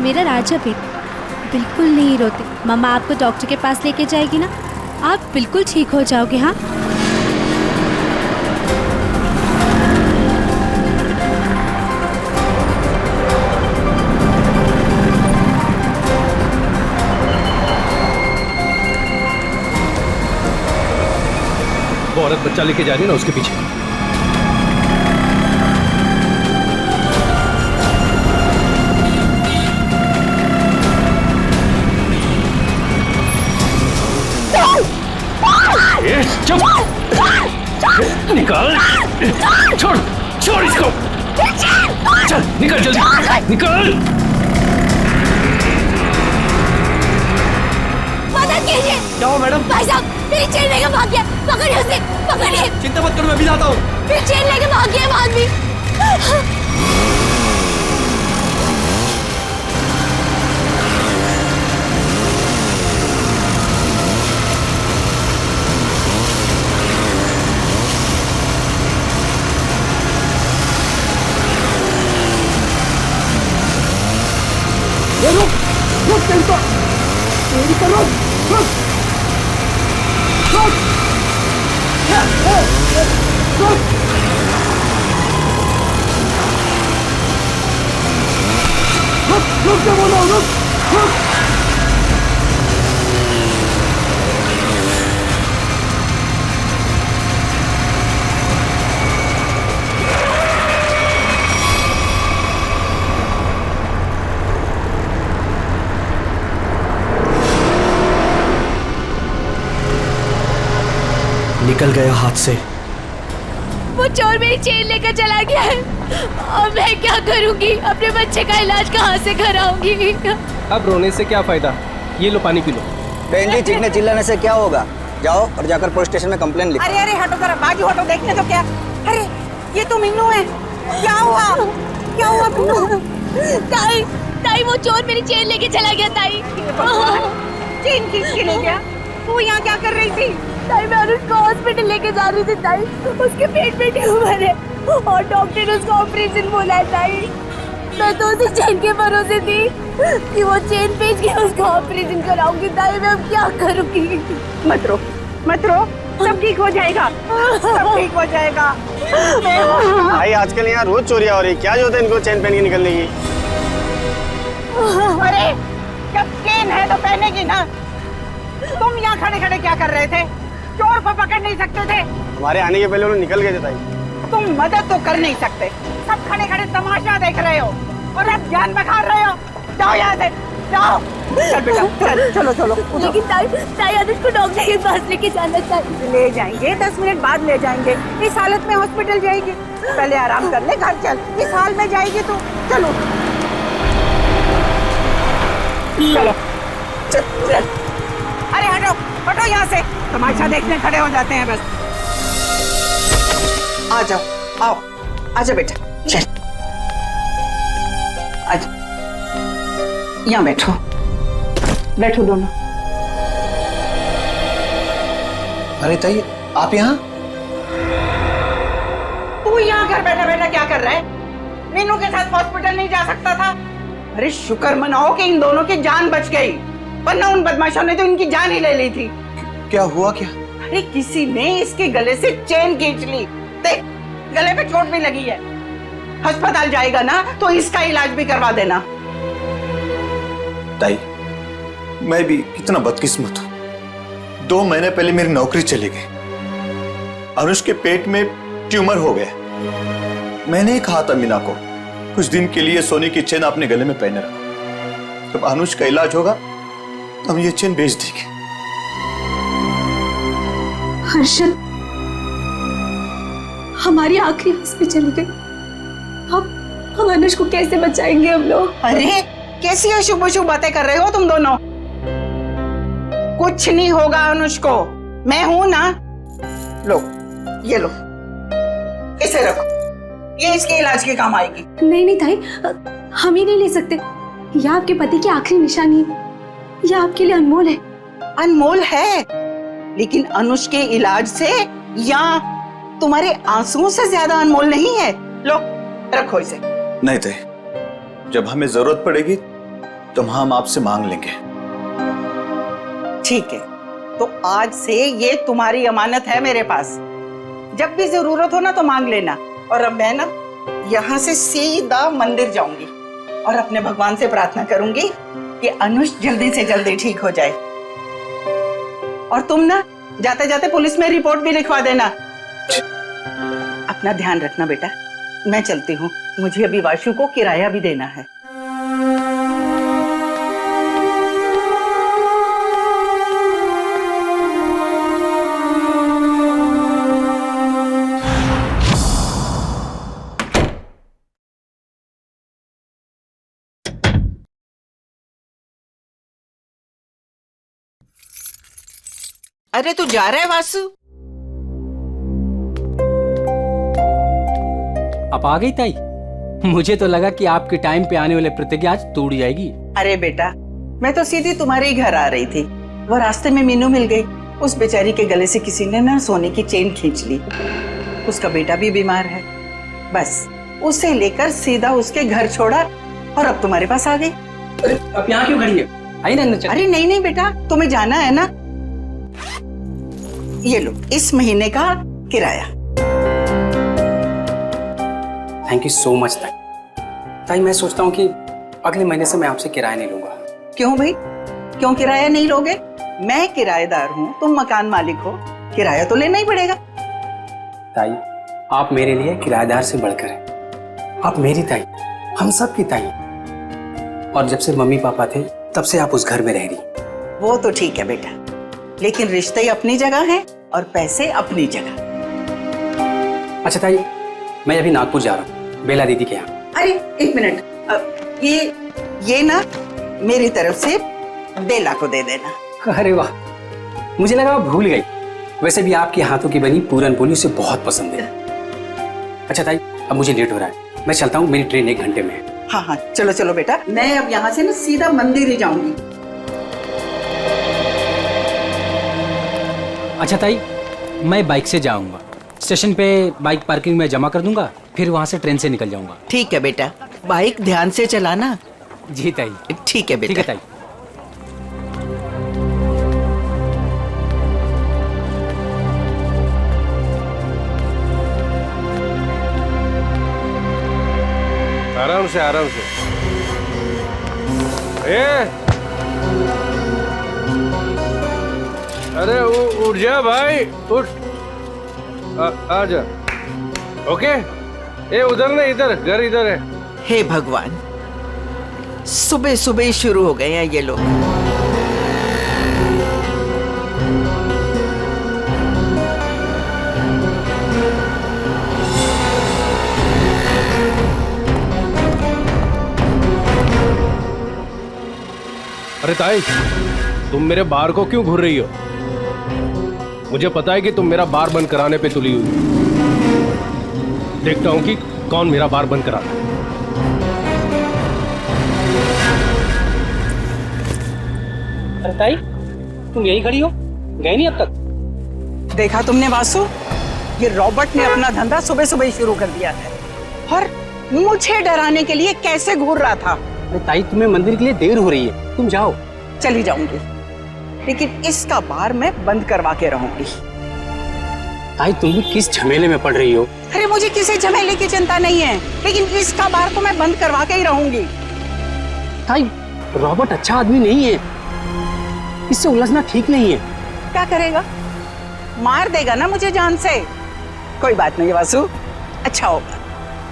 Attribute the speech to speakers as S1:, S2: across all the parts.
S1: मेरा राजा बेटा बिल्कुल नहीं रोते। मम्मा आपको डॉक्टर के पास लेके जाएगी ना, आप बिल्कुल ठीक हो जाओगे। हाँ
S2: वो औरत बच्चा लेके जा रही है ना, उसके पीछे। चुप! निकाल! छोड़! छोड़ इसको! चल निकल जल्दी! निकल!
S1: मदद कीजिए।
S3: क्या हुआ मैडम?
S1: भाई साहब मेरी चेन लेके भाग गया, पकड़िए उसे, पकड़िए।
S3: चिंता मत करो, मैं भी जाता हूँ।
S1: मेरी चेन लेके भाग गया वो आदमी।
S3: रुक चिंता, तेरी तो रुक, रुक, रुक, रुक, रुक क्या बोला, रुक, रुक।
S4: निकल गया हाथ से।
S1: वो चोर मेरी चेन लेकर चला गया है और मैं क्या करूंगी? अपने बच्चे का इलाज कहाँ से कराऊंगी?
S2: अब रोने से क्या फायदा, ये लो पानी पी लो।
S5: बहन जी, चीखने चिल्लाने से क्या होगा? जाओ और जाकर पुलिस स्टेशन में कंप्लेंट लिखो।
S6: अरे अरे हटो जरा, बाजू हटो, देखने तो क्या। अरे ये तो मीनू है। क्या हुआ? क्या हुआ मीनू?
S1: ताई, ताई वो चोर मेरी चेन लेके चला गया ताई।
S6: चेन खींच के ले गया? तू यहाँ क्या कर रही थी?
S1: ताई मैं उसको हॉस्पिटल लेके जा रही थी ताई, उसके पेट में ट्यूमर है और डॉक्टर ने उसको ऑपरेशन बोला है ताई। मैं तो उसी चेन के भरोसे थी कि वो चेन बेच के उसको ऑपरेशन कराऊंगी ताई। मैं अब क्या करूंगी?
S6: मत रो, मत रो, सब ठीक हो जाएगा, सब ठीक हो जाएगा।
S7: भाई आजकल यहाँ रोज चोरियां हो रही, क्या जो है इनको चेन पहन के निकलने की?
S6: अरे जब चेन है तो पहनेगी ना। तुम यहाँ खड़े खड़े क्या कर रहे थे? चोर को पकड़ नहीं सकते थे?
S7: हमारे आने के पहले उन्होंने निकल गए थे ताई।
S6: तुम मदद तो कर नहीं सकते, सब खड़े खड़े तमाशा देख रहे हो और अब जान बखा रहे हो। जाओ यहाँ से, जाओ। चल बेटा, चल, चलो चलो।
S1: लेकिन ताई, ताई आज उसको डॉक्टर के पास लेके जाना चाहिए।
S6: ले जाएंगे, 10 मिनट बाद ले जाएंगे। इस हालत में हॉस्पिटल जाएगी? पहले आराम कर ले, घर चल। इस हाल में जाएगी तो चलो चलो चल, चल। अरे हटो, हटो यहाँ से, तमाशा देखने खड़े हो जाते हैं बस। आ जाओ, आओ, आजा बेटा, चल, आजा, यहाँ बैठो, बैठो दोनों।
S4: अरे ताई आप यहाँ?
S6: तू यहाँ घर बैठा बैठा क्या कर रहा है? मीनू के साथ हॉस्पिटल नहीं जा सकता था? अरे शुक्र मनाओ कि इन दोनों की जान बच गई, वरना उन बदमाशों ने तो इनकी जान ही ले ली थी।
S4: क्या हुआ क्या?
S6: अरे किसी ने इसके गले से चेन खींच ली, देख गले पे चोट भी लगी है। अस्पताल जाएगा ना तो इसका इलाज भी करवा देना।
S8: ताई, मैं भी कितना बदकिस्मत हूं। 2 महीने पहले मेरी नौकरी चली गई। अनुष के पेट में ट्यूमर हो गया। मैंने ही कहा था मीना को कुछ दिन के लिए सोने की चेन अपने गले में पहने रखो। जब अनुष का इलाज होगा तो हम ये चेन बेच देंगे।
S9: हर्षद, हमारी आखिरी हंस भी चली गई। हम अनुष को कैसे बचाएंगे हम लोग?
S6: अरे कैसी अशुभ अशुभ बातें कर रहे हो तुम दोनों? कुछ नहीं होगा अनुष को, मैं हूं ना। लो ये लो, इसे रखो, ये इसके इलाज के काम आएगी।
S9: नहीं नहीं ताई, हम ही नहीं ले सकते। यह आपके पति की आखिरी निशानी है, यह आपके लिए अनमोल है।
S6: अनमोल है, लेकिन अनुष के इलाज से या तुम्हारे आंसुओं से ज्यादा अनमोल नहीं है। लो रखो इसे।
S8: नहीं थे, जब हमें जरूरत पड़ेगी तो हम आपसे मांग लेंगे।
S6: ठीक है, तो आज से ये तुम्हारी अमानत है मेरे पास। जब भी जरूरत हो ना तो मांग लेना। और अब मैं ना यहाँ से सीधा मंदिर जाऊंगी और अपने भगवान से प्रार्थना करूंगी कि अनुष जल्दी से जल्दी ठीक हो जाए। और तुम ना जाते जाते पुलिस में रिपोर्ट भी लिखवा देना। अपना ध्यान रखना बेटा, मैं चलती हूँ, मुझे अभी वाशु को किराया भी देना है। अरे तू जा रहा है वासु?
S10: आप आ गई ताई? मुझे तो लगा कि आपके टाइम पे आने वाले प्रतिज्ञा आज तोड़ जाएगी।
S6: अरे बेटा, मैं तो सीधी तुम्हारे ही घर आ रही थी। वो रास्ते में मीनू मिल गई। उस बेचारी के गले से किसी ने ना सोने की चेन खींच ली। उसका बेटा भी बीमार है। बस उसे लेकर सीधा उसके घर छोड़ा और अब तुम्हारे पास आ गई।
S10: अब यहाँ क्यों खड़ी है? आई ना चल।
S6: अरे नहीं नहीं बेटा, तुम्हें जाना है ना। ये लो इस महीने का किराया।
S10: थैंक यू सो मच ताई। ताई मैं सोचता हूँ कि अगले महीने से मैं आपसे किराया नहीं लूंगा।
S6: क्यों भाई, क्यों किराया नहीं लोगे? मैं किराएदार हूँ, तुम मकान मालिक हो, किराया तो लेना ही पड़ेगा।
S10: ताई आप मेरे लिए किराएदार से बढ़कर हैं। आप मेरी ताई, हम सब की ताई। और जब से मम्मी पापा थे तब से आप उस घर में रह रही।
S6: वो तो ठीक है बेटा, लेकिन रिश्ते अपनी जगह हैं और पैसे अपनी जगह।
S10: अच्छा ताई, मैं अभी नागपुर जा रहा हूँ बेला दीदी के यहाँ।
S6: अरे एक मिनट, ये ना मेरी तरफ से बेला को दे देना।
S10: अरे वाह, मुझे लगा आप भूल गई। वैसे भी आपके हाथों की बनी पूरन पोली उसे बहुत पसंद है। अच्छा ताई, अब मुझे लेट हो रहा है, मैं चलता हूँ, मेरी ट्रेन 1 घंटे में है।
S6: हाँ हाँ चलो चलो बेटा, मैं अब यहाँ से ना सीधा मंदिर ही जाऊंगी।
S10: अच्छा ताई, मैं बाइक से जाऊंगा। स्टेशन पे बाइक पार्किंग में जमा कर दूंगा, फिर वहां से ट्रेन से निकल जाऊंगा।
S6: ठीक है बेटा, बाइक ध्यान से चलाना।
S10: जी ताई।
S6: ठीक है बेटा।
S10: ठीक है ताई।
S7: आराम से आराम से। अरे उठ जा भाई, उठ। आ जा। ओके, उधर नहीं, इधर घर इधर है।
S6: हे भगवान, सुबह सुबह ही शुरू हो गए हैं ये लोग।
S7: अरे ताई, तुम मेरे बार को क्यों घूर रही हो? मुझे पता है कि तुम मेरा बार बंद कराने पे तुली हुई। देखता हूं कि कौन मेरा बार बंद कराता है।
S10: अरे ताई, तुम यही खड़ी हो, गए नहीं अब तक?
S6: देखा तुमने वासु, ये रॉबर्ट ने अपना धंधा सुबह सुबह ही शुरू कर दिया है और मुझे डराने के लिए कैसे घूर रहा था।
S10: अरे ताई, तुम्हें मंदिर के लिए देर हो रही है, तुम जाओ।
S6: चली जाऊंगी, लेकिन इसका बार मैं बंद करवा के रहूंगी।
S10: ताई, तुम भी किस झमेले में पड़ रही हो?
S6: अरे मुझे किसी झमेले की चिंता नहीं है, लेकिन इसका बार तो मैं बंद करवा के ही रहूंगी।
S10: ताई, रॉबर्ट अच्छा आदमी नहीं है, इससे उलझना ठीक नहीं है।
S6: क्या करेगा? मार देगा ना मुझे जान से। कोई बात नहीं वासु, अच्छा होगा,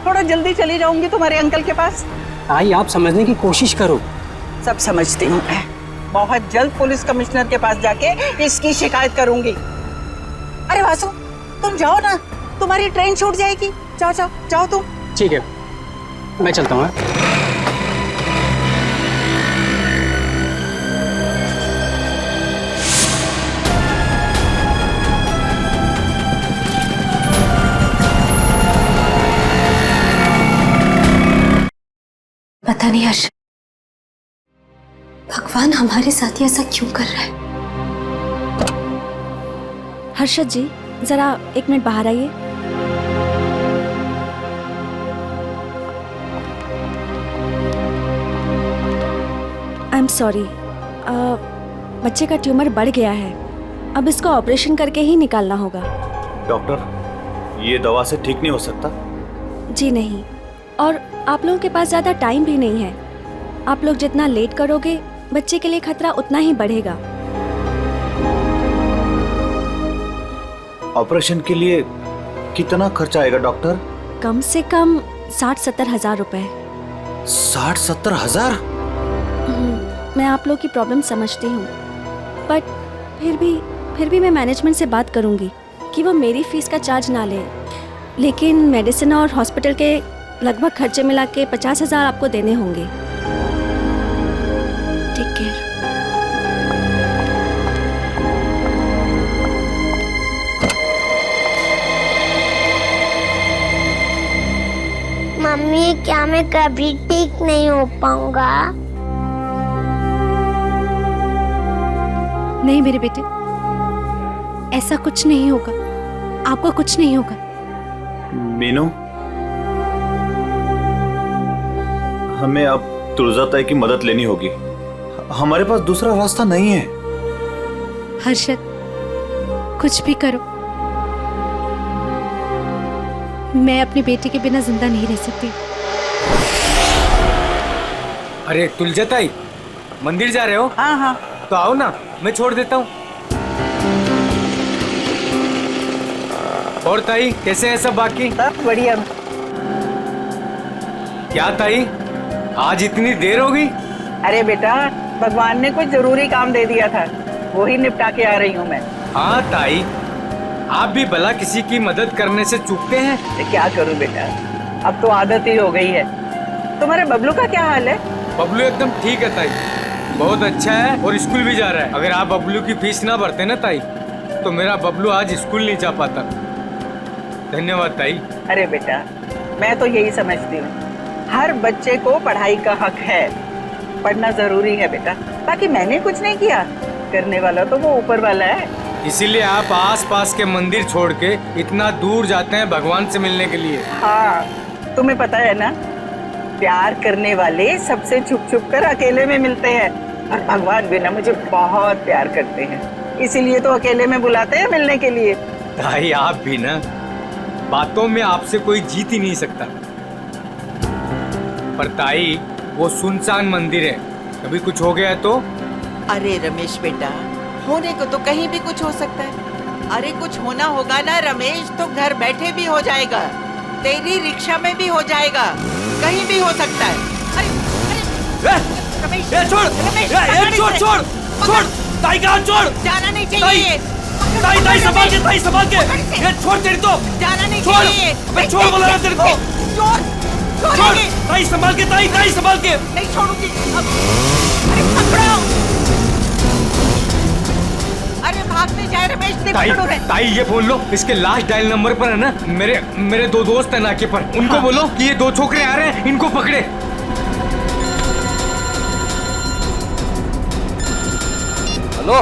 S6: थोड़ा जल्दी चली जाऊंगी तुम्हारे अंकल के पास।
S10: ताई, आप समझने की कोशिश करो।
S6: सब समझती हूँ मैं, बहुत जल्द पुलिस कमिश्नर के पास जाके इसकी शिकायत करूंगी। अरे वासु, तुम जाओ ना, तुम्हारी ट्रेन छूट जाएगी। जाओ जाओ जाओ तुम।
S10: ठीक है, मैं चलता हूँ।
S9: पता नहीं हर्ष, भगवान हमारे साथ ही ऐसा क्यों कर रहा है?
S1: हर्षद जी, जरा 1 मिनट बाहर आइए।
S9: आई एम सॉरी, बच्चे का ट्यूमर बढ़ गया है, अब इसको ऑपरेशन करके ही निकालना होगा।
S8: डॉक्टर, ये दवा से ठीक नहीं हो सकता?
S9: जी नहीं, और आप लोगों के पास ज़्यादा टाइम भी नहीं है। आप लोग जितना लेट करोगे बच्चे के लिए खतरा उतना ही बढ़ेगा।
S8: ऑपरेशन के लिए कितना खर्चा आएगा डॉक्टर?
S9: कम से कम 60-70 हज़ार रुपए।
S8: 60-70 हजार?
S9: मैं आप लोग की प्रॉब्लम समझती हूँ, बट फिर भी मैं मैनेजमेंट से बात करूँगी कि वो मेरी फीस का चार्ज ना ले, लेकिन मेडिसिन और हॉस्पिटल के लगभग खर्चे मिला के 50,000 आपको देने होंगे। Take care.
S1: मम्मी, क्या मैं कभी ठीक नहीं हो पाऊंगा?
S9: नहीं मेरे बेटे, ऐसा कुछ नहीं होगा, आपको कुछ नहीं होगा।
S8: मीनू, हमें अब तुलजा ताई की मदद लेनी होगी, हमारे पास दूसरा रास्ता नहीं है।
S9: हर्षद, कुछ भी करो, मैं अपनी बेटी के बिना जिंदा नहीं रह सकती।
S10: अरे तुलजा ताई, मंदिर जा रहे हो?
S6: हाँ हाँ,
S10: तो आओ ना, मैं छोड़ देता हूँ। और ताई, कैसे हैं सब बाकी?
S6: सब बढ़िया।
S10: क्या ताई, आज इतनी देर हो गई?
S6: अरे बेटा, भगवान ने कुछ जरूरी काम दे दिया था, वो ही निपटा के आ रही हूँ मैं।
S10: हाँ ताई, आप भी भला किसी की मदद करने से चूकते हैं?
S6: तो क्या करूँ बेटा, अब तो आदत ही हो गई है। तुम्हारे बबलू का क्या हाल है?
S10: बबलू एकदम ठीक है ताई, बहुत अच्छा है और स्कूल भी जा रहा है। अगर आप बबलू की फीस ना भरते ना ताई, तो मेरा बबलू आज स्कूल नहीं जा पाता। धन्यवाद ताई।
S6: अरे बेटा, मैं तो यही समझती हूँ, हर बच्चे को पढ़ाई का हक है, पढ़ना जरूरी है बेटा। बाकी मैंने कुछ नहीं किया, करने वाला तो वो ऊपर वाला है।
S10: इसीलिए आप आस-पास के मंदिर छोड़ के इतना दूर जाते हैं भगवान से मिलने के लिए।
S6: हाँ, तुम्हें पता है ना, प्यार करने वाले सबसे छुप छुप कर अकेले में मिलते हैं, और भगवान भी ना मुझे बहुत प्यार करते हैं, इसीलिए तो अकेले में बुलाते हैं मिलने के लिए।
S10: ताई, आप भी ना, बातों में आपसे कोई जीत ही नहीं सकता। पर ताई, वो सुनसान मंदिर है, कभी कुछ हो गया तो?
S11: अरे रमेश बेटा, होने को तो कहीं भी कुछ हो सकता है। अरे कुछ होना होगा ना रमेश, तो घर बैठे भी हो जाएगा, तेरी रिक्शा में भी हो जाएगा, कहीं भी हो सकता है। अरे रमेश,
S3: छोड़, छोड़ छोड़ छोड़, ताई का हाथ छोड़,
S11: जाना नहीं चाहिए।
S3: ताई ताई संभाल के, ताई संभाल के, ये छोड़ तेरी तो,
S11: जाना नहीं
S3: छोड़,
S11: चाहिए।
S3: मैं छोड़ बोला ना तेरे को, छोड़, ताई संभाल के, ताई ताई संभाल के।
S11: नहीं छोड़ूंगी। अरे पकड़ो, अरे भागने जाए रमेश,
S10: ताई, ताई ये बोल लो, इसके लास्ट डायल नंबर पर है ना, मेरे दो दोस्त है नाके पर, उनको बोलो कि ये दो छोकरे आ रहे हैं, इनको पकड़े।
S7: हेलो,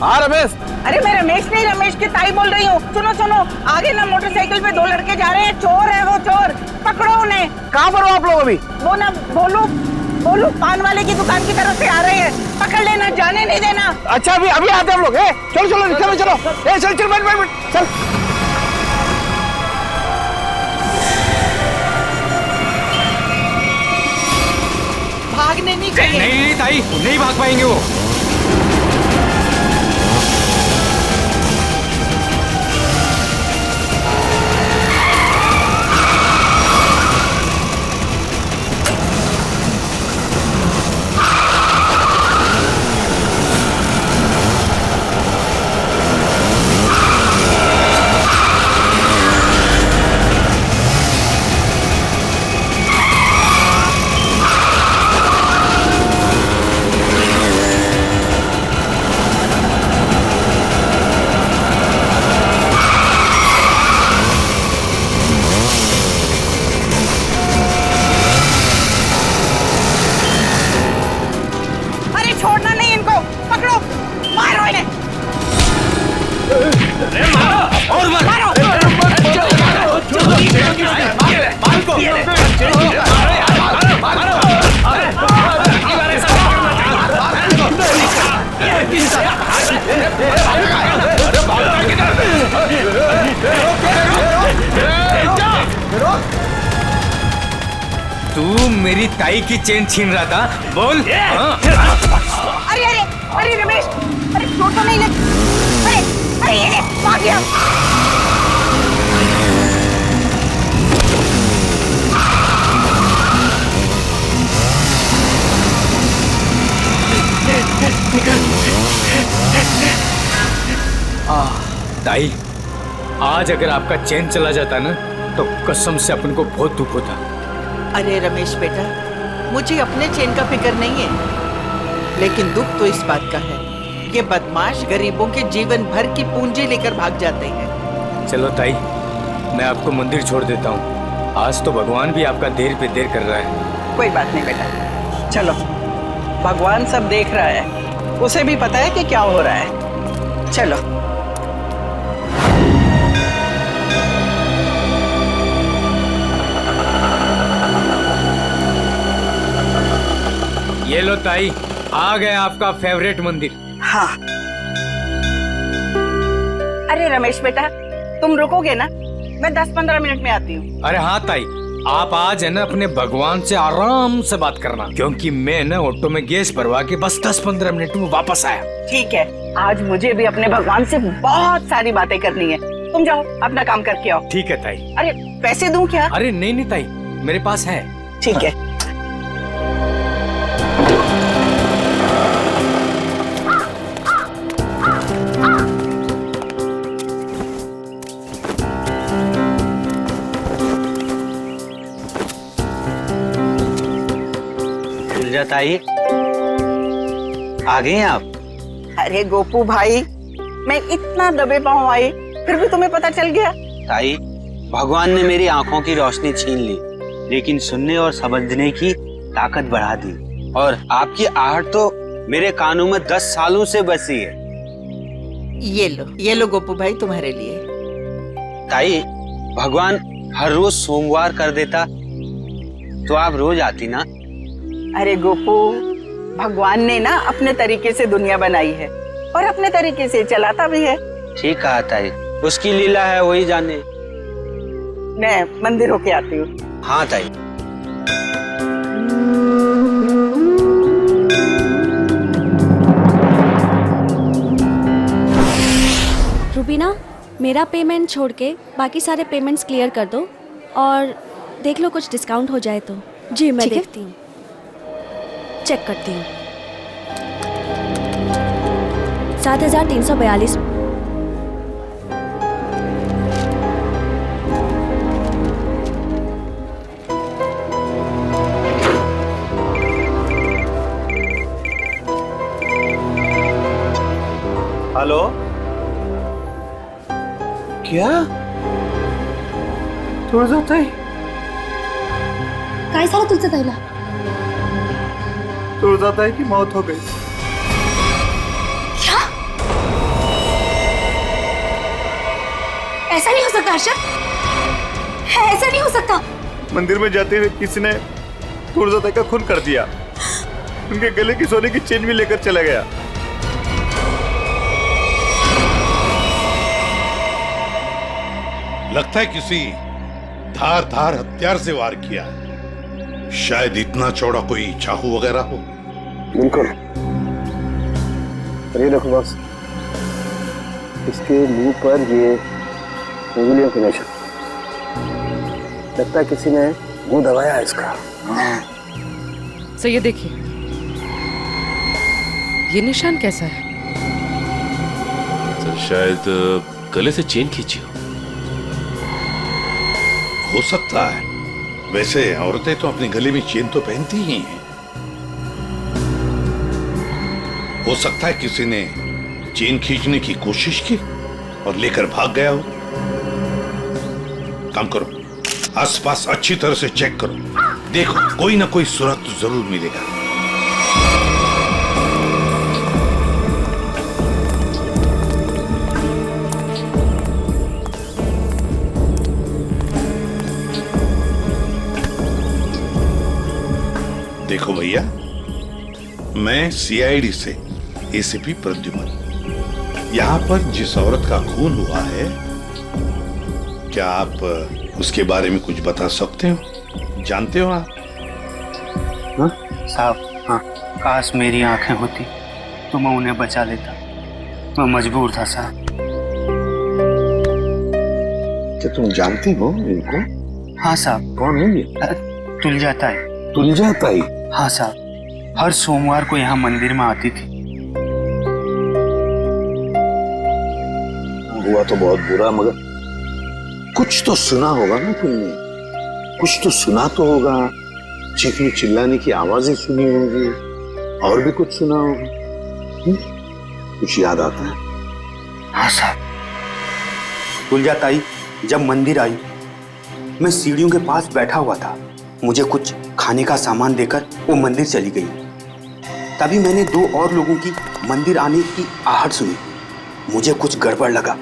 S7: हाँ रमेश।
S6: अरे मैं रमेश नहीं, रमेश की ताई बोल रही हूँ। सुनो सुनो, आगे ना मोटरसाइकिल पे 2 लड़के जा रहे हैं, चोर है वो, चोर, पकड़ो उन्हें।
S7: कहाँ पर हो आप लोग अभी?
S6: वो ना बोलू पान वाले की दुकान की तरफ से आ रहे हैं, पकड़ लेना, जाने नहीं देना।
S7: अच्छा, अभी अभी आते हम लोग। चलो चलो रिक्शा में चलो, चल चल बैठ बैठ चल।
S11: भागने नहीं चाहिए।
S10: नहीं ताई, नहीं भाग पाएंगे वो।
S6: छोड़ना नहीं इनको, पकड़ो, मारो इन्हें।
S3: और मारो,
S2: मेरी ताई की चेन छीन रहा था? बोल। हाँ।
S6: अरे अरे अरे रमेश, अरे चोट तो नहीं लगी? अरे अरे ये ले, भाग गया।
S2: ताई, आज अगर आपका चैन चला जाता ना तो कसम से अपन को बहुत दुख होता।
S11: अरे रमेश बेटा, मुझे अपने चैन का फिक्र नहीं है, लेकिन दुख तो इस बात का है, ये बदमाश गरीबों के जीवन भर की पूंजी लेकर भाग जाते हैं।
S2: चलो ताई, मैं आपको मंदिर छोड़ देता हूँ। आज तो भगवान भी आपका देर पे देर कर रहा है।
S6: कोई बात नहीं बेटा, चलो, भगवान सब देख रहा है, उसे भी पता है कि क्या हो रहा है। चलो।
S2: ये लो ताई, आ गया आपका फेवरेट मंदिर।
S6: हाँ। अरे रमेश बेटा, तुम रुकोगे ना? मैं 10-15 मिनट में आती हूँ।
S2: अरे हाँ ताई, आप आज है ना अपने भगवान से आराम से बात करना, क्योंकि मैं ना ऑटो में गैस भरवा के बस 10-15 मिनट में वापस आया।
S6: ठीक है, आज मुझे भी अपने भगवान से बहुत सारी बातें करनी है। तुम जाओ, अपना काम करके आओ।
S2: ठीक है ताई।
S6: अरे पैसे दूं क्या?
S2: अरे नहीं नहीं ताई, मेरे पास है।
S6: ठीक है।
S5: ताई, आ गए हैं आप?
S6: अरे गोपू भाई, मैं इतना दबे पाँव आई, फिर भी तुम्हें पता चल गया?
S5: ताई, भगवान ने मेरी आंखों की रोशनी छीन ली, लेकिन सुनने और समझने की ताकत बढ़ा दी। और आपकी आहट तो मेरे कानों में 10 सालों से बसी है।
S11: ये लो गोपू भाई, तुम्हारे लिए।
S5: ताई, भगवान हर रोज सोमवार कर देता तो आप रोज आती ना।
S6: अरे गोपू, भगवान ने ना अपने तरीके से दुनिया बनाई है और अपने तरीके से चलाता भी है।
S5: ठीक कहा ताई, उसकी लीला है, वही जाने।
S6: मैं मंदिर होके आती हूँ।
S5: हाँ ताई।
S9: रुबीना, मेरा पेमेंट छोड़ के बाकी सारे पेमेंट्स क्लियर कर दो और देख लो कुछ डिस्काउंट हो जाए तो। जी मैं देखती हूँ, चेक करती हूँ। 7,342।
S8: हेलो, क्या तुळजाताई?
S1: काय झालं तुझं ताईला?
S8: तुळजाताई की मौत हो गई।
S1: क्या? ऐसा नहीं हो सकता अर्शद, ऐसा नहीं हो सकता।
S8: मंदिर में जाते हुए किसी ने तुळजाताई का खून कर दिया, उनके गले की सोने की चेन भी लेकर चला गया।
S12: लगता है किसी धार हथियार से वार किया है। शायद इतना चौड़ा कोई चाकू वगैरह हो।
S13: बिल्कुल। ये देखो बस, इसके मुंह पर ये उंगलियों के निशान। लगता है किसी ने मुंह दबाया है इसका।
S14: सर ये देखिए, ये निशान कैसा है?
S12: सर शायद गले से चेन खींची हो सकता है। वैसे औरतें तो अपने गले में चेन तो पहनती ही हैं। हो सकता है किसी ने चेन खींचने की कोशिश की और लेकर भाग गया हो। काम करो, आसपास अच्छी तरह से चेक करो, देखो कोई ना कोई सुराग तो जरूर मिलेगा। देखो भैया, मैं सीआईडी से एसीपी प्रद्युमन, यहाँ पर जिस औरत का खून हुआ है, क्या आप उसके बारे में कुछ बता सकते हो? जानते हो आप?
S5: साहब, हाँ, काश मेरी आंखें होती तो मैं उन्हें बचा लेता। मैं मजबूर था साहब।
S12: क्या तुम जानती हो इनको?
S5: हाँ साहब।
S12: कौन है ये?
S5: तुलजा ताई।
S12: तुलजा ताई?
S5: हाँ साहब, हर सोमवार को यहाँ मंदिर में आती थी।
S12: हुआ तो बहुत बुरा, मगर कुछ तो सुना होगा ना तुमने? कुछ तो सुना तो होगा, चीखने चिल्लाने की आवाजें सुनी होंगी, और भी कुछ सुना होगा। कुछ याद आता है?
S5: हाँ साहब, तुलजा ताई जब मंदिर आई, मैं सीढ़ियों के पास बैठा हुआ था। मुझे कुछ खाने का सामान देकर वो मंदिर चली गई। तभी मैंने 2 और लोगों की मंदिर आने की आहट सुनी। मुझे कुछ गड़बड़ लगा।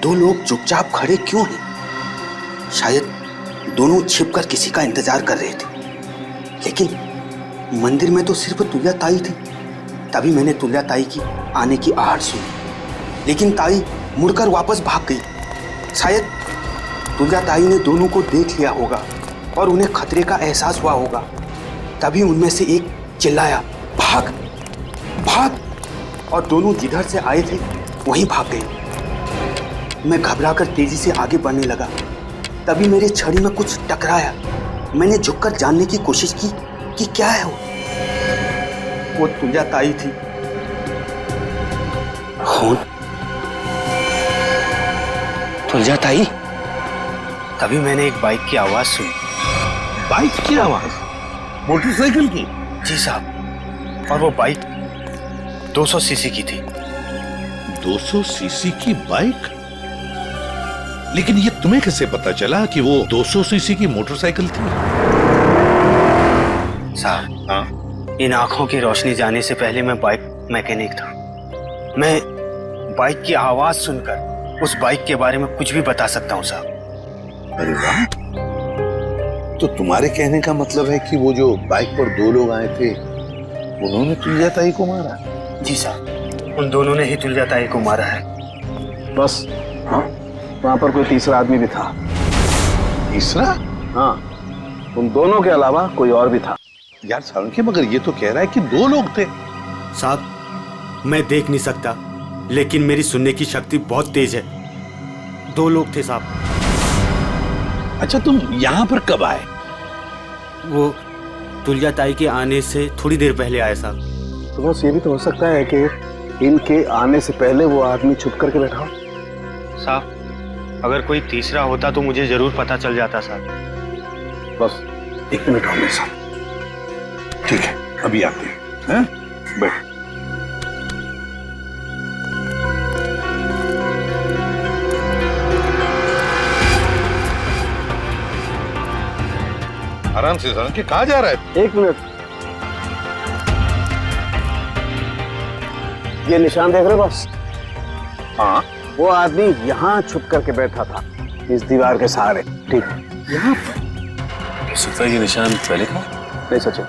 S5: 2 लोग चुपचाप खड़े क्यों हैं? शायद दोनों छिपकर किसी का इंतजार कर रहे थे। लेकिन मंदिर में तो सिर्फ तुलजा ताई थी। तभी मैंने तुलजा ताई की आने की आहट सुनी, लेकिन ताई मुड़कर वापस भाग गई। शायद तुलजा ताई ने दोनों को देख लिया होगा और उन्हें खतरे का एहसास हुआ होगा। तभी उनमें से एक चिल्लाया, भाग भाग, और दोनों जिधर से आए थे वहीं भाग गए। मैं घबराकर तेजी से आगे बढ़ने लगा। तभी मेरे छड़ी में कुछ टकराया। मैंने झुककर जानने की कोशिश की कि क्या है वो तुलजा ताई थी। कौन? तुलजा ताई? तभी मैंने एक बाइक की आवाज सुनी।
S12: बाइक की आवाज? मोटरसाइकिल की?
S5: जी साहब, और वो बाइक 200 सीसी की थी।
S12: 200 सीसी की बाइक? लेकिन ये तुम्हें कैसे पता चला कि वो 200 सीसी की मोटरसाइकिल थी?
S5: साहब, हाँ, इन आंखों की रोशनी जाने से पहले मैं बाइक मैकेनिक था। मैं बाइक की आवाज सुनकर उस बाइक के बारे में कुछ भी बता सकता हूँ साहब।
S12: अरे वाह! तो तुम्हारे कहने का मतलब है कि वो जो बाइक पर 2 लोग आए थे, उन्होंने तुलजा ताई को मारा?
S5: जी साहब, उन दोनों ने ही तुलजा ताई को मारा है।
S13: बस, हाँ, वहां पर कोई तीसरा आदमी भी था।
S12: तीसरा?
S13: हाँ, उन दोनों के अलावा कोई और भी था।
S12: यार सालुंखे, मगर ये तो कह रहा है कि 2 लोग थे।
S5: साहब, मैं देख नहीं सकता, लेकिन मेरी सुनने की शक्ति बहुत तेज है। 2 लोग थे साहब।
S12: अच्छा, तुम यहाँ पर कब आए?
S5: वो तुलजा ताई के आने से थोड़ी देर पहले आए साहब।
S13: तो बस ये भी तो हो सकता है कि इनके आने से पहले वो आदमी छुप करके बैठा हो।
S5: साहब, अगर कोई तीसरा होता तो मुझे जरूर पता चल जाता साहब।
S13: बस
S12: 1 मिनट और मेरे साथ। ठीक है, अभी आते हैं। बैठ। आराम से सालुंखे, कहाँ जा रहा है?
S13: 1 मिनट। ये निशान देख रहे हो बस?
S12: हाँ,
S13: वो आदमी यहाँ छुप करके बैठा था, इस दीवार के सहारे। ठीक है,
S12: यहाँ पर?
S13: हो सकता है ये निशान पहले था? नहीं सचिन,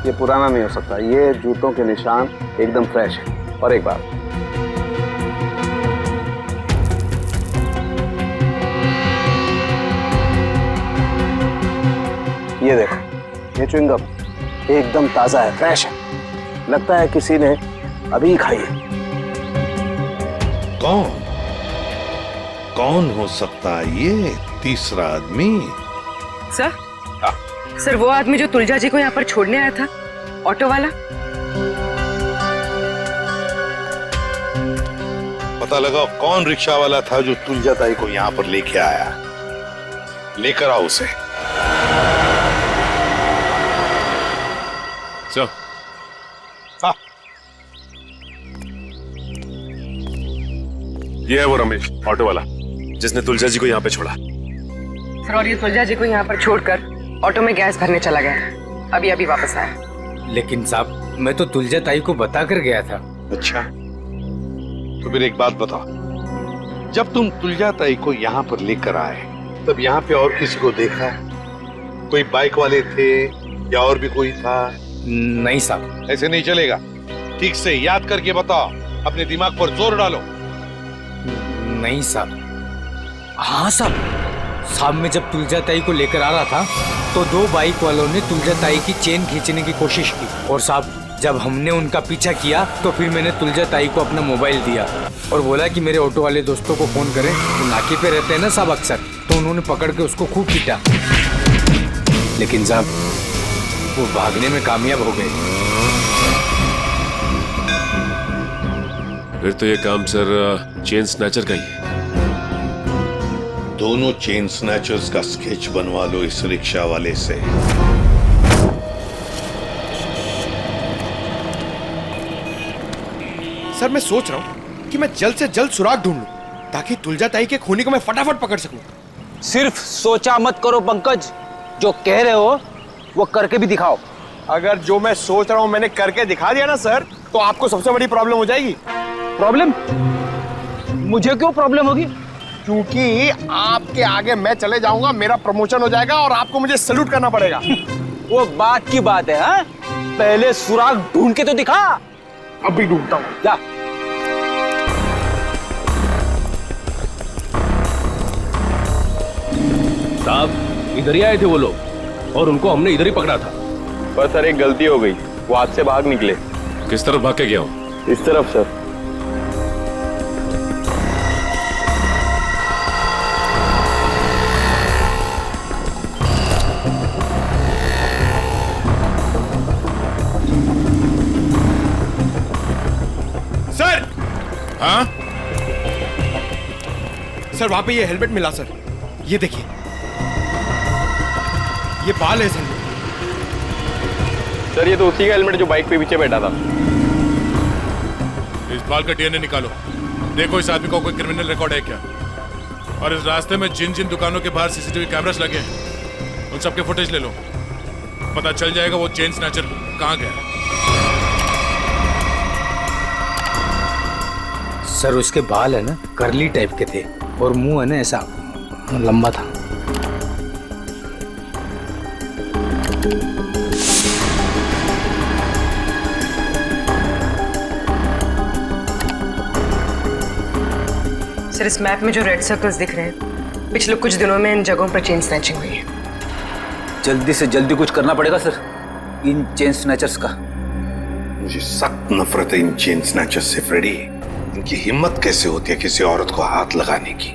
S13: ये पुराना नहीं हो सकता। ये जूतों के निशान एकदम फ्रेश है। और एक बात, ये देखो, ये च्युइंगम एकदम ताजा है, फ्रेश है। लगता है किसी ने अभी खाई है।
S12: कौन हो सकता है ये तीसरा आदमी?
S14: सर, वो आदमी जो तुलजा जी को यहाँ पर छोड़ने आया था, ऑटो वाला।
S12: पता लगा कौन रिक्शा वाला था जो तुलजा ताई को यहाँ पर लेके आया। लेकर आओ उसे। चलो। हाँ।
S15: ये है वो रमेश, ऑटो वाला, जिसने तुलजा जी को यहाँ पे छोड़ा।
S14: सर, और ये तुलजा जी को यहाँ पर छोड़कर ऑटो में गैस भरने चला गया। अभी अभी वापस आया।
S2: लेकिन साहब, मैं तो तुलजा ताई को बता कर गया था।
S12: अच्छा, तो फिर एक बात बताओ, जब तुम तुलजा ताई को यहाँ पर लेकर आए, तब यहाँ पे और किसी को देखा? कोई बाइक वाले थे या और भी कोई था?
S2: नहीं साहब।
S12: ऐसे नहीं चलेगा, ठीक से याद करके बताओ, अपने दिमाग पर जोर डालो।
S2: नहीं साहब। हाँ साहब, साहब मैं जब तुलजा ताई को लेकर आ रहा था तो दो बाइक वालों ने तुलजा ताई की चेन खींचने की कोशिश की और साहब जब हमने उनका पीछा किया तो फिर मैंने तुलजा ताई को अपना मोबाइल दिया और बोला कि मेरे ऑटो वाले दोस्तों को फोन करें। तो नाके पे रहते हैं ना साहब अक्सर, तो उन्होंने पकड़ के उसको खूब पीटा, लेकिन साहब वो भागने में कामयाब हो गए।
S15: फिर तो ये काम सर चेन स्नैचर का ही है।
S12: दोनों चेन स्नैचर्स का स्केच बनवा लो इस रिक्शा वाले से।
S16: सर मैं सोच रहा हूँ कि मैं जल्द से जल्द सुराग ढूंढ लूं ताकि तुलजा ताई के खूनी को मैं फटाफट पकड़ सकूं।
S17: सिर्फ सोचा मत करो पंकज, जो कह रहे हो वो करके भी दिखाओ।
S16: अगर जो मैं सोच रहा हूँ मैंने करके दिखा दिया ना सर, तो आपको सबसे बड़ी प्रॉब्लम हो जाएगी।
S17: प्रॉब्लम? मुझे क्यों प्रॉब्लम होगी?
S16: क्योंकि आपके आगे मैं चले जाऊंगा, मेरा प्रमोशन हो जाएगा और आपको मुझे सैल्यूट करना पड़ेगा।
S17: वो बात की बात है, हाँ? पहले सुराग ढूंढ के तो दिखा।
S16: अभी ढूंढता हूँ,
S17: जा।
S7: साहब इधर ही आए थे वो लोग और उनको हमने इधर ही पकड़ा था।
S16: पर सर एक गलती हो गई, वो हाथ से भाग निकले।
S15: किस तरफ भाग के गया हूँ?
S16: इस तरफ सर। सर!
S15: हाँ?
S16: सर वहां पे ये हेलमेट मिला सर, ये देखिए, ये बाल है सर।
S18: सर ये तो उसी का हेलमेट जो बाइक पे पीछे बैठा था।
S15: इस बाल का डीएनए निकालो, देखो इस आदमी का कोई क्रिमिनल रिकॉर्ड है क्या। और इस रास्ते में जिन जिन दुकानों के बाहर सीसीटीवी कैमरास लगे हैं उन सबके फुटेज ले लो, पता चल जाएगा वो चेन स्नैचर कहाँ गया।
S2: सर उसके बाल है ना करली टाइप के थे और मुंह है ना ऐसा लंबा था।
S14: सर इस मैप में जो रेड सर्कल्स दिख रहे हैं, पिछले कुछ दिनों में इन जगहों पर चेन स्नैचिंग हुई है।
S17: जल्दी से जल्दी कुछ करना पड़ेगा सर इन चेन स्नैचर्स का।
S12: मुझे सख्त नफरत है इन चेन स्नैचर्स से फ्रेडी। इनकी हिम्मत कैसे होती है किसी औरत को हाथ लगाने की।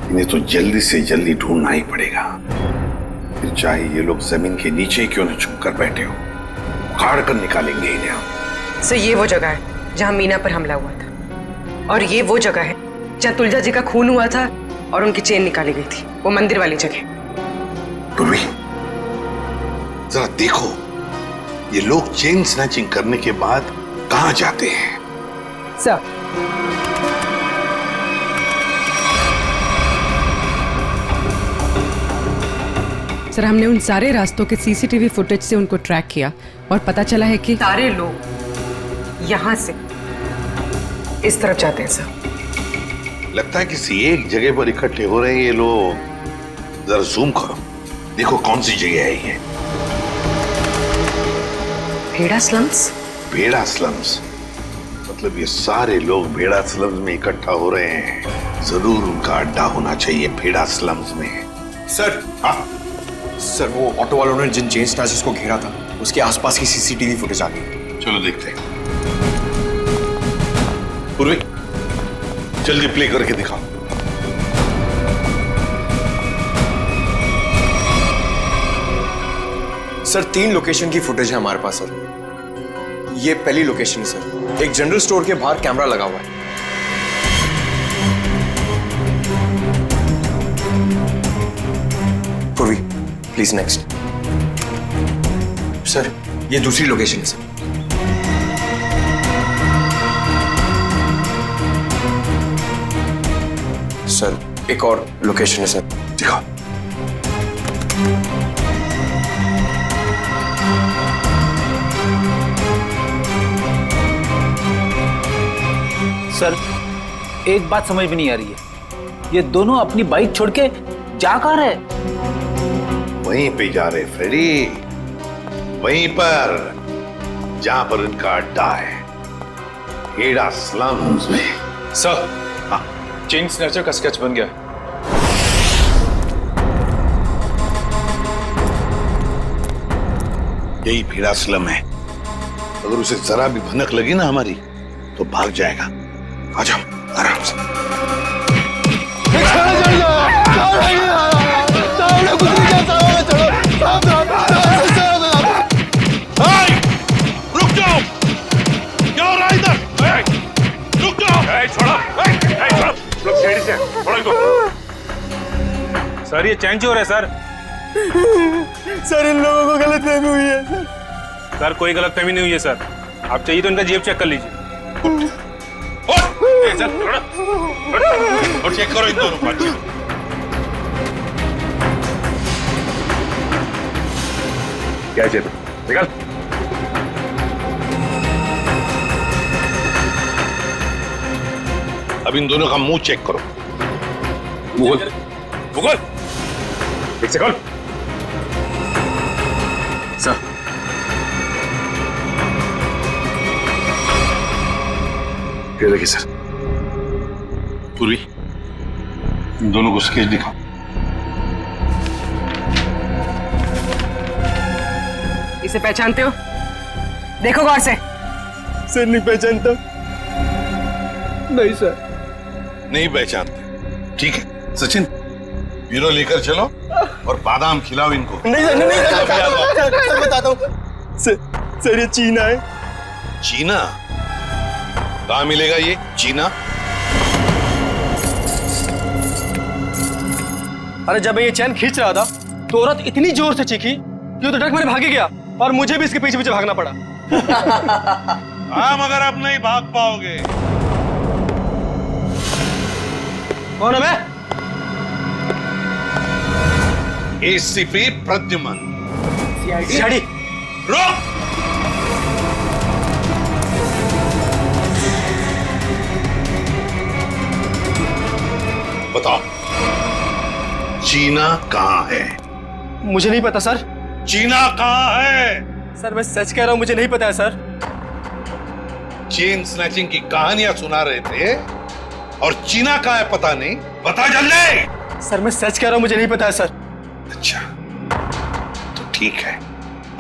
S12: इन्हें तो जल्दी से जल्दी ढूंढना ही पड़ेगा, फिर चाहे ये लोग जमीन के नीचे क्यों न छुप कर बैठे हो, उखाड़ कर निकालेंगे इन्हें हम।
S14: सर ये वो जगह है जहाँ मीना पर हमला हुआ था और ये वो जगह है जहाँ तुलजा जी का खून हुआ था और उनकी चेन निकाली गई थी, वो मंदिर वाली जगह।
S12: पूर्वी जरा देखो ये लोग चेन स्नैचिंग करने के बाद कहाँ जाते हैं।
S14: सर सर हमने उन सारे रास्तों के सीसीटीवी फुटेज से उनको ट्रैक किया और पता चला है कि सारे लोग यहाँ से इस तरफ जाते हैं सर।
S12: लगता है किसी एक जगह पर इकट्ठे हो रहे हैं ये लोग। जरा जूम करो, देखो कौन सी जगह है ये।
S14: भेड़ा स्लम्स?
S12: भेड़ा स्लम्स मतलब ये सारे लोग भेड़ा स्लम्स में इकट्ठा हो रहे हैं। जरूर उनका अड्डा होना चाहिए भेड़ा स्लम्स में।
S16: सर सर वो ऑटो वालों ने जिन चेन स्नैचर्स को घेरा था उसके आसपास की सीसीटीवी फुटेज आ गई।
S12: चलो देखते हैं। पूर्वी जल्दी प्ले करके दिखाओ।
S16: सर 3 लोकेशन की फुटेज है हमारे पास सर। ये पहली लोकेशन है सर, एक जनरल स्टोर के बाहर कैमरा लगा हुआ है। पूर्वी प्लीज नेक्स्ट। सर ये दूसरी लोकेशन है सर। सर एक और लोकेशन है सर, दिखाओ।
S17: सर एक बात समझ में नहीं आ रही है, ये दोनों अपनी बाइक छोड़ के जा कहाँ रहे?
S12: वहीं पे जा रहे फ्रेडी, वहीं पर जहां पर इनका अड्डा है, भेड़ा स्लम्स में।
S16: सर हाँ चेन स्नैचर का स्केच बन गया।
S12: यही भीड़ा स्लम है। अगर उसे जरा भी भनक लगी ना हमारी तो भाग जाएगा। आ जाओ आराम से।
S15: रुक जाओ, क्या हो रहा है इधर? रुक जाओ। छोड़ो, लोग सीढ़ी से छोड़ो इनको।
S18: सर ये चैन चोर है सर।
S3: सर इन लोगों को गलतफहमी हुई है।
S18: सर कोई गलतफहमी नहीं हुई है सर। आप चाहिए तो इनका जेब चेक कर लीजिए।
S15: और चेक करो इन दोनों को।
S18: क्या जेब निकल।
S12: अब इन दोनों का मुंह चेक करो।
S18: गूगल एक सेकंड सर।
S12: ये देखिए सर। पूर्वी, इन दोनों को स्केच दिखाओ।
S14: इसे पहचानते हो? देखो गौर से।
S3: सर नहीं पहचानता। नहीं सर।
S12: नहीं पहचानते, ठीक है। सचिन, ब्यूरो लेकर चलो और बादाम खिलाओ इनको।
S3: नहीं सर, नहीं सर, बताता हूँ। सर ये चीना है।
S12: चीना? कहाँ मिलेगा ये चीना?
S3: अरे जब मैं ये चैन खींच रहा था तो औरत इतनी जोर से चीखी कि वो तो डर मैंने भागे गया और मुझे भी इसके पीछे पीछे भागना पड़ा।
S12: हाँ, मगर अब नहीं भाग पाओगे।
S3: कौन है मैं?
S12: एसीपी प्रद्युमन।
S3: सीआईडी।
S12: रुक! बताओ, चीना कहाँ है?
S3: मुझे नहीं पता सर।
S12: चीना कहाँ है?
S3: सर मैं सच कह रहा हूँ, मुझे नहीं पता है सर।
S12: चेन स्नैचिंग की कहानियां सुना रहे थे और चीना कहाँ है पता नहीं। बता जल्दी।
S3: सर मैं सच कह रहा हूँ, मुझे नहीं पता है सर।
S12: अच्छा तो ठीक है।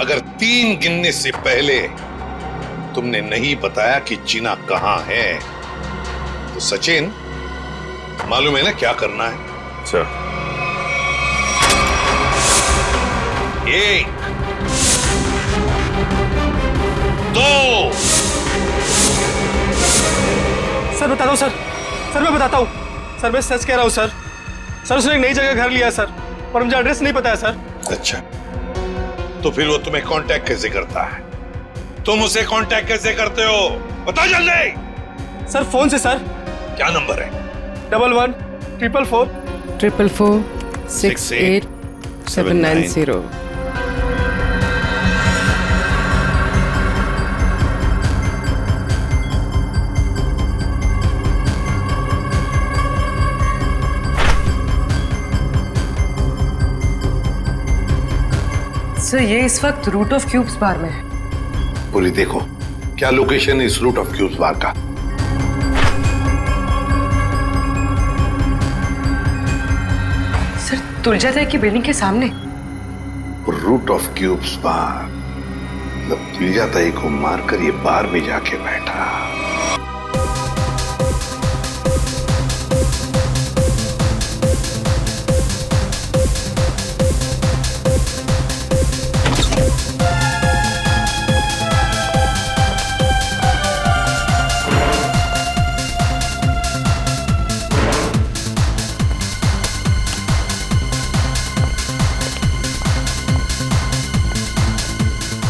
S12: अगर 3 गिनने से पहले तुमने नहीं बताया कि चीना कहाँ है तो सचिन, मालूम है ना क्या करना है?
S18: सर
S12: 1 2
S3: सर बताता हूँ सर। सर मैं बताता हूँ सर। मैं सच कह रहा हूँ सर। सर उसने एक नई जगह घर लिया सर, पर मुझे एड्रेस नहीं पता है सर।
S12: अच्छा, तो फिर वो तुम्हें कांटेक्ट कैसे करता है? तुम उसे कांटेक्ट कैसे करते हो? बता जल्दी।
S3: सर फोन से सर।
S12: क्या नंबर है?
S3: 11 444
S14: 444 68 790। सर ये इस वक्त रूट ऑफ क्यूब्स बार में है।
S12: पूरी देखो क्या लोकेशन है इस रूट ऑफ क्यूब्स बार का।
S14: सर तुलजाताई की बिल्डिंग के सामने।
S12: रूट ऑफ क्यूब्स बार मतलब तुलजाताई को मारकर ये बार में जाके बैठा।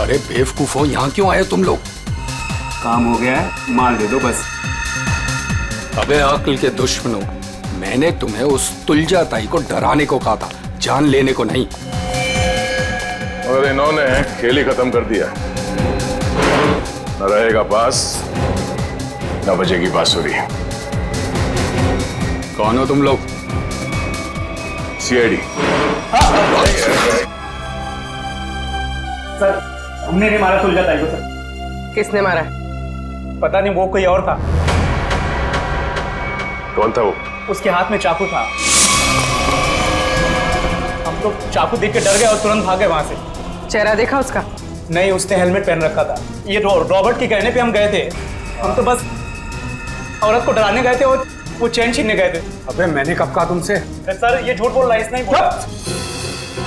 S17: अरे बेवकूफो, यहाँ क्यों आए तुम लोग?
S10: काम हो गया है, माल दे दो बस।
S17: अबे अक्ल के दुश्मनों, मैंने तुम्हें उस तुलजाताई को डराने को कहा था, जान लेने को नहीं।
S15: और इन्होंने खेल ही खत्म कर दिया। न रहेगा बास, न बजेगी बांसुरी।
S17: कौन हो तुम लोग?
S15: सीआईडी।
S10: सर हमने नहीं मारा तुलजाताई को सर।
S14: किसने मारा?
S10: पता नहीं, वो कोई और था।
S15: कौन था वो?
S10: उसके हाथ में चाकू था। हम तो चाकू देख के डर गए और तुरंत भाग गए वहां से।
S14: चेहरा देखा उसका?
S3: नहीं, उसने हेलमेट पहन रखा था। ये रॉबर्ट के कहने पे हम गए थे। हम तो बस औरत को डराने गए थे और वो चेन छीनने गए थे।
S17: अबे मैंने कब कहा तुमसे?
S3: सर ये झूठ बोल रहा है, इसने ही बोला।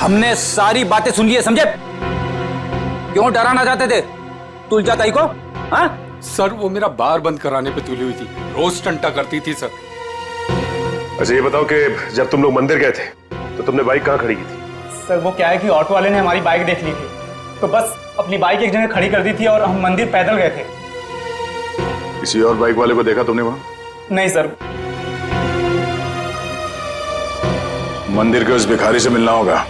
S19: हमने सारी बातें सुन ली है, समझे? क्यों डराना चाहते थे तुलजा ताई को? हाँ
S17: सर वो मेरा बार बंद कराने पे तुली हुई थी, रोज टंटा करती थी सर।
S20: अच्छा ये बताओ कि जब तुम लोग मंदिर गए थे तो तुमने बाइक कहाँ खड़ी की थी?
S3: सर वो क्या है कि ऑटो वाले ने हमारी बाइक देख ली थी, तो बस अपनी बाइक एक जगह खड़ी कर दी थी और हम मंदिर पैदल गए थे।
S20: किसी और बाइक वाले को देखा तुमने वहां?
S3: नहीं सर।
S20: मंदिर के उस भिखारी से मिलना होगा,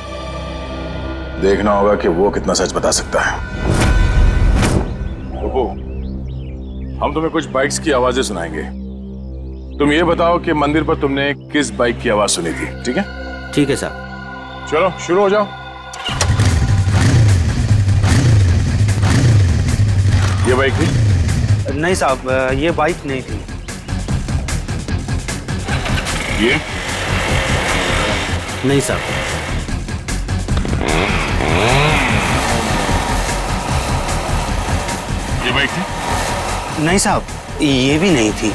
S20: देखना होगा कि वो कितना सच बता सकता है। रुको, हम तुम्हें कुछ बाइक्स की आवाजें सुनाएंगे। तुम ये बताओ कि मंदिर पर तुमने किस बाइक की आवाज सुनी थी, ठीक है?
S19: ठीक है सर।
S20: चलो शुरू हो जाओ। ये बाइक थी?
S5: नहीं साहब, ये बाइक नहीं थी।
S20: ये?
S5: नहीं साहब।
S20: ये बाइक थी?
S5: नहीं साहब, ये भी नहीं थी।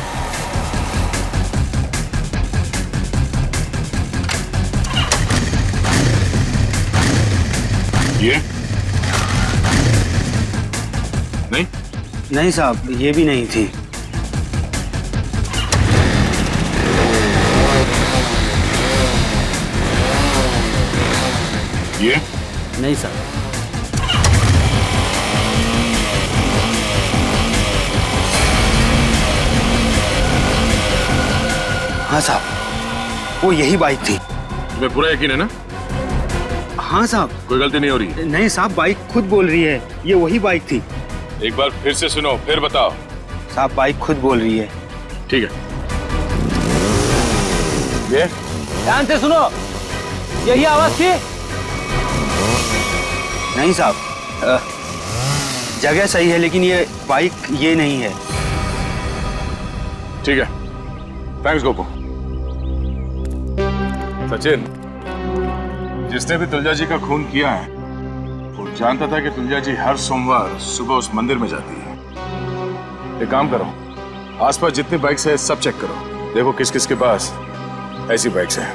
S20: ये? नहीं?
S5: नहीं साहब, ये भी नहीं थी।
S20: ये?
S5: नहीं साहब। हाँ साहब, वो यही बाइक थी।
S20: तुम्हें पूरा यकीन है ना?
S5: हाँ साहब।
S20: कोई गलती नहीं हो रही?
S5: नहीं साहब, बाइक खुद बोल रही है ये वही बाइक थी।
S20: एक बार फिर से सुनो, फिर बताओ।
S5: साहब बाइक खुद बोल रही है।
S20: ठीक है। ये?
S19: ध्यान से सुनो, यही आवाज थी?
S5: नहीं साहब, जगह सही है लेकिन ये बाइक ये नहीं है।
S20: ठीक है, थैंक्स गोपू। सचिन, जिसने भी तुलजा जी का खून किया है वो जानता था कि तुलजा जी हर सोमवार सुबह उस मंदिर में जाती है। एक काम करो, आसपास जितनी बाइक्स है सब चेक करो, देखो किस किस के पास ऐसी बाइक्स हैं।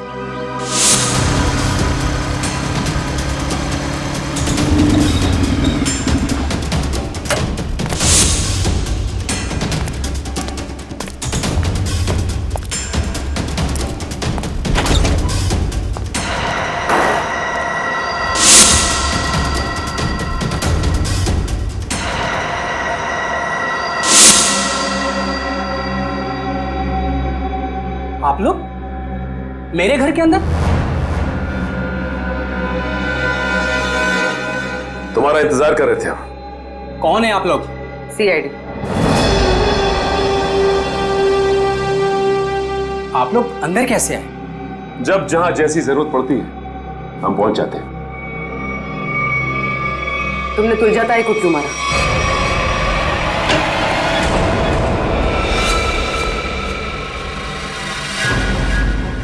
S10: आप लोग मेरे घर के अंदर?
S20: तुम्हारा इंतजार कर रहे थे हम।
S10: कौन है आप लोग?
S14: सीआईडी।
S10: आप लोग अंदर कैसे आए?
S20: जब जहां जैसी जरूरत पड़ती है हम पहुंच जाते हैं।
S14: तुमने तुलजा ताई को क्यों मारा?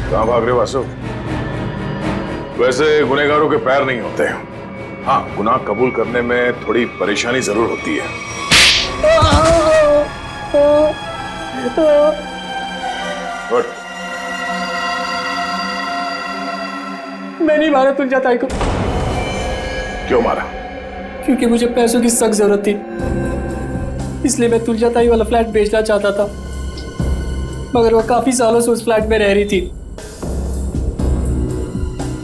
S20: कहां भाग रहे हो वासु? वैसे गुनहगारों के पैर नहीं होते। हाँ, गुनाह कबूल करने में थोड़ी परेशानी जरूर होती है। गुड।
S10: मैं नहीं मारा तुलजा ताई को।
S20: क्यों मारा?
S10: क्योंकि मुझे पैसों की सख्त जरूरत थी, इसलिए मैं तुलजा ताई वाला फ्लैट बेचना चाहता था, मगर वो काफी सालों से उस फ्लैट में रह रही थी,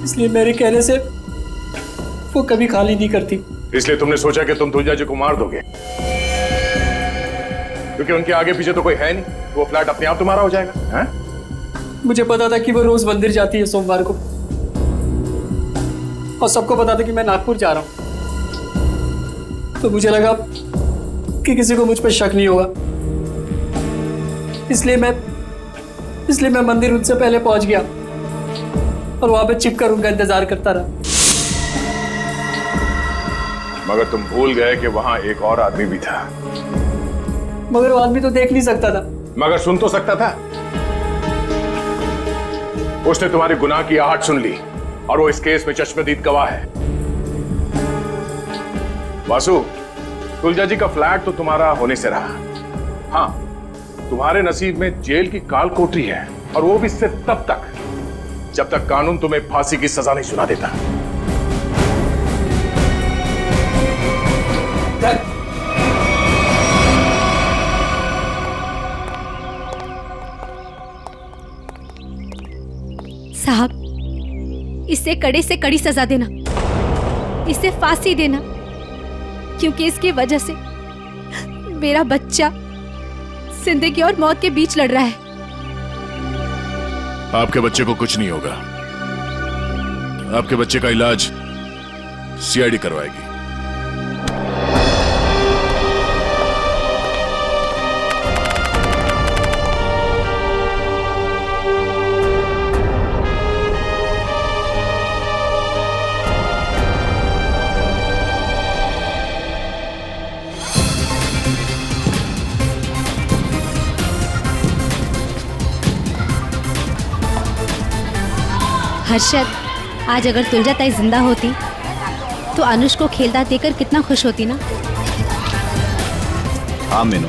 S10: इसलिए मेरे कहने से वो कभी खाली नहीं करती।
S20: इसलिए तुमने सोचा कि तुम तुलजा जी को मार दोगे, क्योंकि उनके आगे पीछे तो कोई है नहीं, वो फ्लैट अपने आप तुम्हारा हो जाएगा। हैं?
S10: मुझे पता था कि वो रोज मंदिर जाती है सोमवार को, और सबको पता था कि मैं नागपुर जा रहा हूं, तो मुझे लगा कि किसी को मुझ पर शक नहीं होगा, इसलिए मैं मंदिर उनसे पहले पहुंच गया और वहां पे छिपकर उनका इंतजार करता रहा।
S20: मगर तुम भूल गए कि वहां एक और आदमी भी था।
S10: मगर वो आदमी तो देख नहीं सकता था।
S20: मगर सुन तो सकता था। उसने तुम्हारी गुनाह की आहट सुन ली और वो इस केस में चश्मदीद गवाह है। वासु, तुलजा जी का फ्लैट तो तुम्हारा होने से रहा। हाँ, तुम्हारे नसीब में जेल की काल कोठरी है, और वो भी सिर्फ तब तक जब तक कानून तुम्हें फांसी की सजा नहीं सुना देता।
S1: साहब, इसे कड़े से कड़ी सजा देना, इसे फांसी देना, क्योंकि इसकी वजह से मेरा बच्चा जिंदगी और मौत के बीच लड़ रहा है।
S20: आपके बच्चे को कुछ नहीं होगा। आपके बच्चे का इलाज सीआईडी करवाएगी।
S1: हर्षद, आज अगर तुलजा ताई जिंदा होती तो अनुष को खेलता देखकर कितना खुश होती ना।
S21: हाँ मीनू,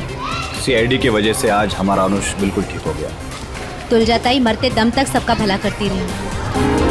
S21: सीआईडी की वजह से आज हमारा अनुष बिल्कुल ठीक हो गया।
S1: तुलजा ताई मरते दम तक सबका भला करती रही।